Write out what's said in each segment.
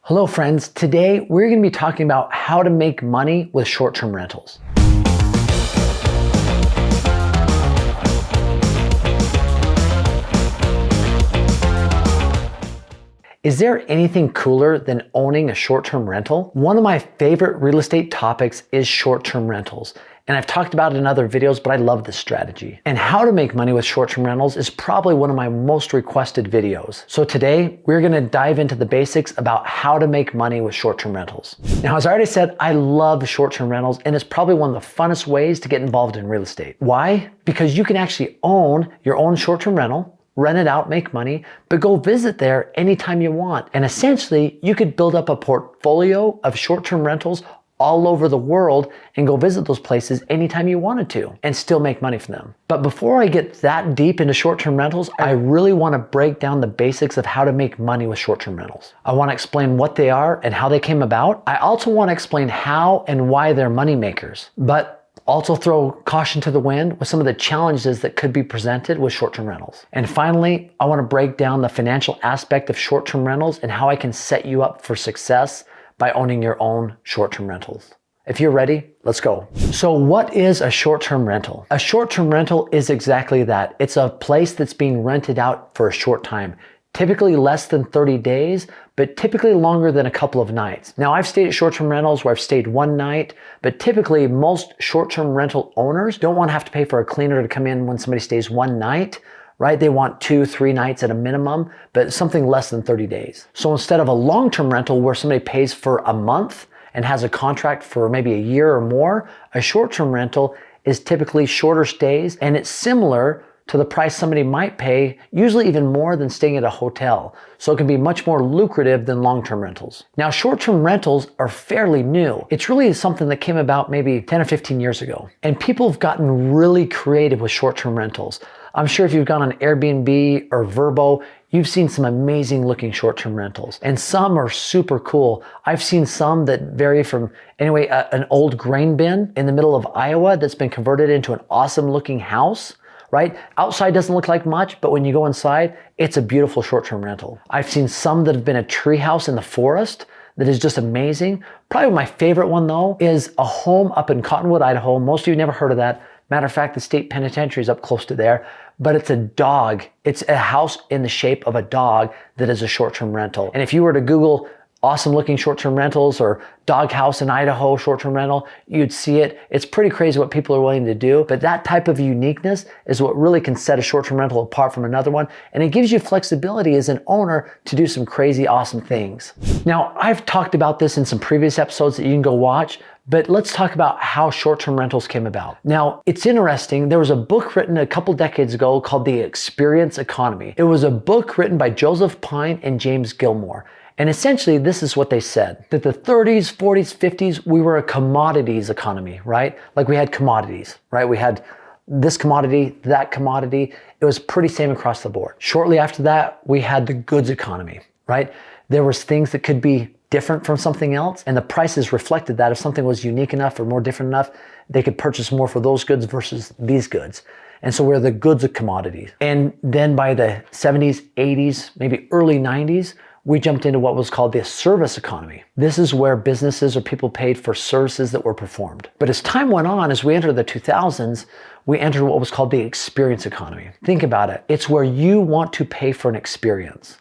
Hello friends, today we're going to be talking about how to make money with short-term rentals. Is there anything cooler than owning a short-term rental? One of my favorite real estate topics is short-term rentals. And I've talked about it in other videos, but I love this strategy. And how to make money with short-term rentals is probably one of my most requested videos. So today, we're gonna dive into the basics about how to make money with short-term rentals. Now, as I already said, I love short-term rentals, and it's probably one of the funnest ways to get involved in real estate. Why? Because you can actually own your own short-term rental, rent it out, make money, but go visit there anytime you want. And essentially, you could build up a portfolio of short-term rentals all over the world and go visit those places anytime you wanted to and still make money from them. But before I get that deep into short-term rentals, I really want to break down the basics of how to make money with short-term rentals. I want to explain what they are and how they came about. I also want to explain how and why they're money makers, but also throw caution to the wind with some of the challenges that could be presented with short-term rentals. And finally, I want to break down the financial aspect of short-term rentals and how I can set you up for success by owning your own short-term rentals. If you're ready, let's go. So what is a short-term rental? A short-term rental is exactly that. It's a place that's being rented out for a short time, typically less than 30 days, but typically longer than a couple of nights. Now, I've stayed at short-term rentals where I've stayed one night, but typically most short-term rental owners don't want to have to pay for a cleaner to come in when somebody stays one night, right? They want 2-3 nights at a minimum, but something less than 30 days. So instead of a long-term rental where somebody pays for a month and has a contract for maybe a year or more, a short-term rental is typically shorter stays, and it's similar to the price somebody might pay, usually even more than staying at a hotel. So it can be much more lucrative than long-term rentals. Now, short-term rentals are fairly new. It's really something that came about maybe 10 or 15 years ago. And people have gotten really creative with short-term rentals. I'm sure if you've gone on Airbnb or Vrbo, you've seen some amazing looking short-term rentals. And some are super cool. I've seen some that vary from, anyway, an old grain bin in the middle of Iowa that's been converted into an awesome looking house. Right? Outside doesn't look like much, but when you go inside, it's a beautiful short-term rental. I've seen some that have been a tree house in the forest that is just amazing. Probably my favorite one though is a home up in Cottonwood, Idaho. Most of you never heard of that. Matter of fact, the state penitentiary is up close to there, but it's a dog. It's a house in the shape of a dog that is a short-term rental. And if you were to Google awesome looking short-term rentals or dog house in Idaho short-term rental, you'd see it. It's pretty crazy what people are willing to do, but that type of uniqueness is what really can set a short-term rental apart from another one, and it gives you flexibility as an owner to do some crazy awesome things. Now, I've talked about this in some previous episodes that you can go watch, but let's talk about how short-term rentals came about. Now, it's interesting. There was a book written a couple decades ago called The Experience Economy. It was a book written by Joseph Pine and James Gilmore. And essentially, this is what they said, that the 30s, 40s, 50s, we were a commodities economy, right? Like we had commodities, right? We had this commodity, that commodity. It was pretty same across the board. Shortly after that, we had the goods economy, right? There was things that could be different from something else, and the prices reflected that. If something was unique enough or more different enough, they could purchase more for those goods versus these goods. And so we're the goods of commodities. And then by the 70s, 80s, maybe early 90s, we jumped into what was called the service economy. This is where businesses or people paid for services that were performed. But as time went on, as we entered the 2000s, we entered what was called the experience economy. Think about it. It's where you want to pay for an experience.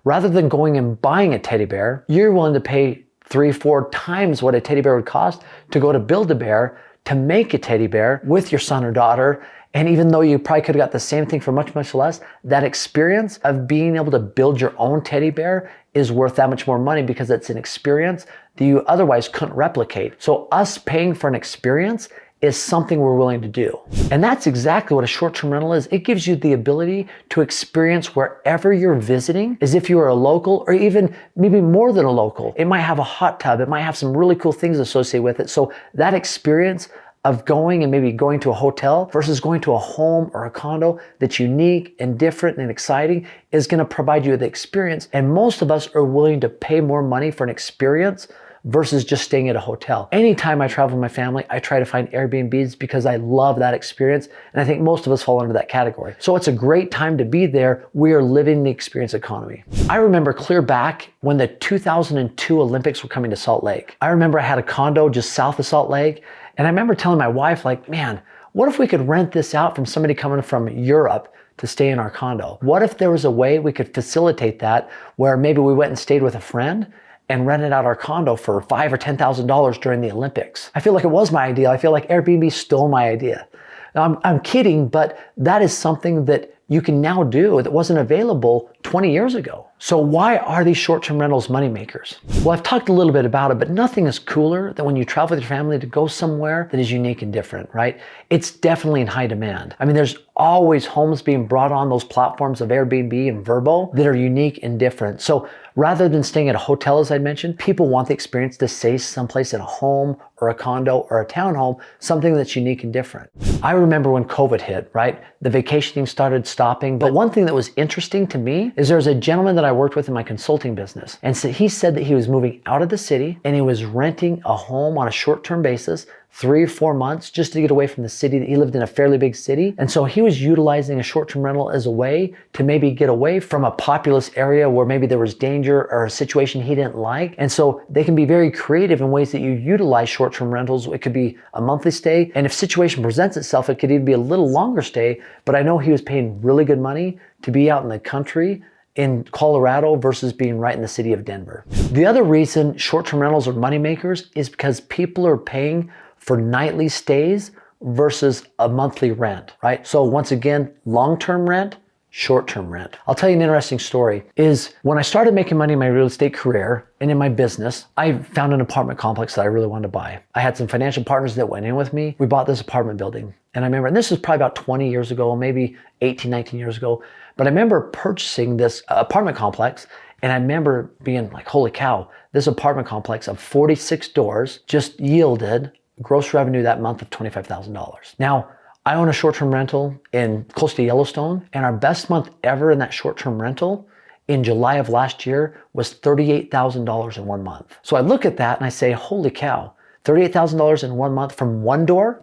Rather than going and buying a teddy bear, you're willing to pay 3-4 times what a teddy bear would cost to go to Build-A-Bear to make a teddy bear with your son or daughter. And even though you probably could have got the same thing for much, much less, that experience of being able to build your own teddy bear is worth that much more money because it's an experience that you otherwise couldn't replicate. So us paying for an experience is something we're willing to do. And that's exactly what a short-term rental is. It gives you the ability to experience wherever you're visiting as if you were a local, or even maybe more than a local. It might have a hot tub. It might have some really cool things associated with it. So that experience of going and maybe going to a hotel versus going to a home or a condo that's unique and different and exciting is going to provide you the experience. And most of us are willing to pay more money for an experience versus just staying at a hotel. Anytime I travel with my family, I try to find Airbnbs because I love that experience. And I think most of us fall into that category. So it's a great time to be there. We are living the experience economy. I remember clear back when the 2002 Olympics were coming to Salt Lake. I remember I had a condo just south of Salt Lake. And I remember telling my wife, like, man, what if we could rent this out from somebody coming from Europe to stay in our condo? What if there was a way we could facilitate that where maybe we went and stayed with a friend and rented out our condo for $5,000 or $10,000 during the Olympics? I feel like it was my idea. I feel like Airbnb stole my idea. Now, I'm kidding, but that is something that you can now do that wasn't available 20 years ago. So why are these short-term rentals moneymakers? Well, I've talked a little bit about it, but nothing is cooler than when you travel with your family to go somewhere that is unique and different, right? It's definitely in high demand. I mean, there's always homes being brought on those platforms of Airbnb and Vrbo that are unique and different. So rather than staying at a hotel, as I mentioned, people want the experience to stay someplace in a home or a condo or a townhome, something that's unique and different. I remember when COVID hit, right? The vacationing started stopping. But one thing that was interesting to me is there was a gentleman that I worked with in my consulting business. And so he said that he was moving out of the city and he was renting a home on a short-term basis, 3 or 4 months, just to get away from the city. He lived in a fairly big city. And so he was utilizing a short-term rental as a way to maybe get away from a populous area where maybe there was danger or a situation he didn't like. And so they can be very creative in ways that you utilize short-term rentals. It could be a monthly stay. And if situation presents itself, it could even be a little longer stay. But I know he was paying really good money to be out in the country in Colorado versus being right in the city of Denver. The other reason short-term rentals are moneymakers is because people are paying for nightly stays versus a monthly rent, right? So once again, long-term rent, short-term rent. I'll tell you an interesting story is when I started making money in my real estate career and in my business, I found an apartment complex that I really wanted to buy. I had some financial partners that went in with me. We bought this apartment building. And I remember, and this was probably about 20 years ago, maybe 18, 19 years ago, but I remember purchasing this apartment complex and I remember being like, holy cow, this apartment complex of 46 doors just yielded gross revenue that month of $25,000. Now, I own a short-term rental in close to Yellowstone, and our best month ever in that short-term rental in July of last year was $38,000 in 1 month. So I look at that and I say, holy cow, $38,000 in 1 month from one door,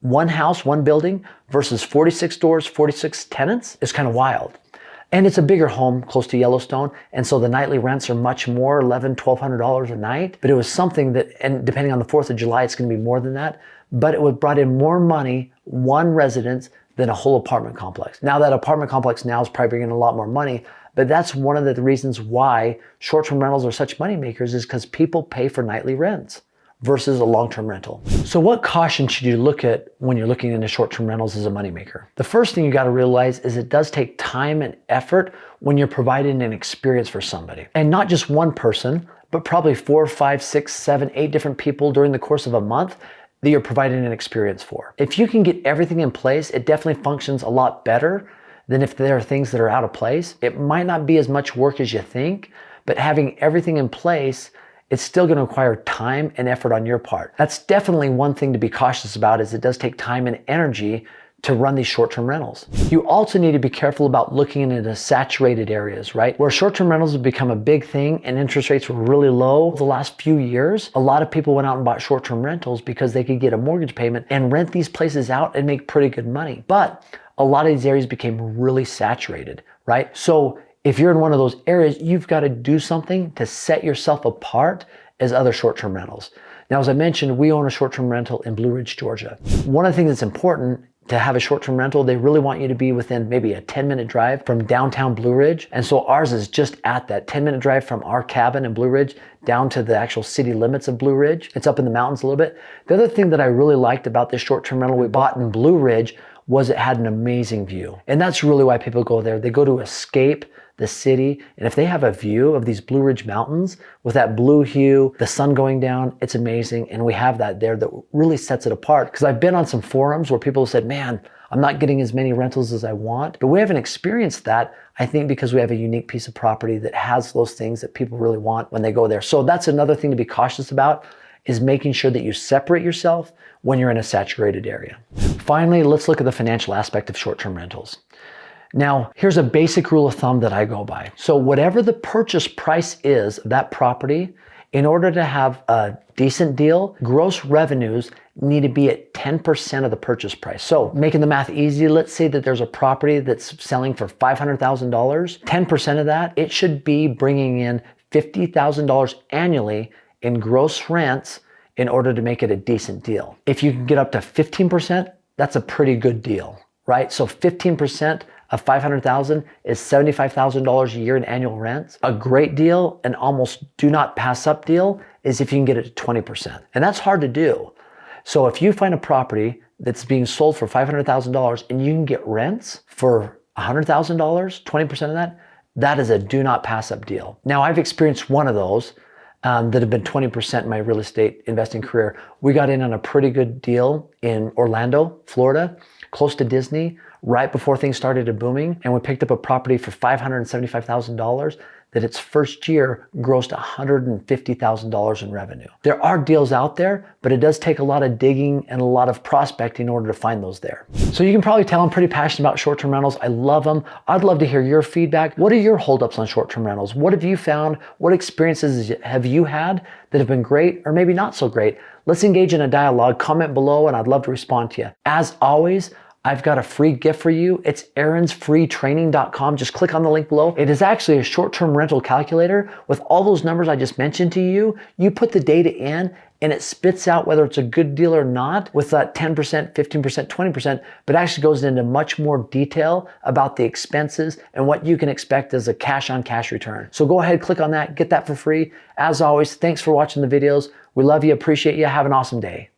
one house, one building versus 46 doors, 46 tenants is kind of wild. And it's a bigger home close to Yellowstone. And so the nightly rents are much more, $1,100, $1,200 a night. But it was something that, and depending on the 4th of July, it's going to be more than that. But it brought in more money, one residence, than a whole apartment complex. Now that apartment complex now is probably bringing in a lot more money. But that's one of the reasons why short-term rentals are such money makers is because people pay for nightly rents versus a long-term rental. So what caution should you look at when you're looking into short-term rentals as a moneymaker? The first thing you got to realize is it does take time and effort when you're providing an experience for somebody. And not just one person, but probably 4, 5, 6, 7, 8 different people during the course of a month that you're providing an experience for. If you can get everything in place, it definitely functions a lot better than if there are things that are out of place. It might not be as much work as you think, but having everything in place, it's still going to require time and effort on your part. That's definitely one thing to be cautious about is it does take time and energy to run these short-term rentals. You also need to be careful about looking into saturated areas, right? Where short-term rentals have become a big thing and interest rates were really low the last few years, a lot of people went out and bought short-term rentals because they could get a mortgage payment and rent these places out and make pretty good money. But a lot of these areas became really saturated, right? So if you're in one of those areas, you've got to do something to set yourself apart as other short-term rentals. Now, as I mentioned, we own a short-term rental in Blue Ridge, Georgia. One of the things that's important to have a short-term rental, they really want you to be within maybe a 10-minute drive from downtown Blue Ridge. And so ours is just at that 10-minute drive from our cabin in Blue Ridge down to the actual city limits of Blue Ridge. It's up in the mountains a little bit. The other thing that I really liked about this short-term rental we bought in Blue Ridge was it had an amazing view. And that's really why people go there. They go to escape the city. And if they have a view of these Blue Ridge Mountains with that blue hue, the sun going down, it's amazing. And we have that there that really sets it apart. Because I've been on some forums where people have said, man, I'm not getting as many rentals as I want. But we haven't experienced that, I think, because we have a unique piece of property that has those things that people really want when they go there. So that's another thing to be cautious about, is making sure that you separate yourself when you're in a saturated area. Finally, let's look at the financial aspect of short-term rentals. Now, here's a basic rule of thumb that I go by. So whatever the purchase price is of that property, in order to have a decent deal, gross revenues need to be at 10% of the purchase price. So making the math easy, let's say that there's a property that's selling for $500,000. 10% of that, it should be bringing in $50,000 annually in gross rents in order to make it a decent deal. If you can get up to 15%, that's a pretty good deal, right? So 15% of $500,000 is $75,000 a year in annual rents. A great deal, an almost do not pass up deal, is if you can get it to 20%. And that's hard to do. So if you find a property that's being sold for $500,000 and you can get rents for $100,000, 20% of that, that is a do not pass up deal. Now, I've experienced one of those that have been 20% in my real estate investing career. We got in on a pretty good deal in Orlando, Florida, close to Disney, right before things started booming. And we picked up a property for $575,000 that its first year grossed $150,000 in revenue. There are deals out there, but it does take a lot of digging and a lot of prospecting in order to find those there. So you can probably tell I'm pretty passionate about short-term rentals. I love them. I'd love to hear your feedback. What are your holdups on short-term rentals? What have you found? What experiences have you had that have been great or maybe not so great? Let's engage in a dialogue. Comment below and I'd love to respond to you. As always, I've got a free gift for you. It's aaronsfreetraining.com. Just click on the link below. It is actually a short-term rental calculator with all those numbers I just mentioned to you. You put the data in and it spits out whether it's a good deal or not with that 10%, 15%, 20%, but actually goes into much more detail about the expenses and what you can expect as a cash on cash return. So go ahead, click on that, get that for free. As always, thanks for watching the videos. We love you, appreciate you. Have an awesome day.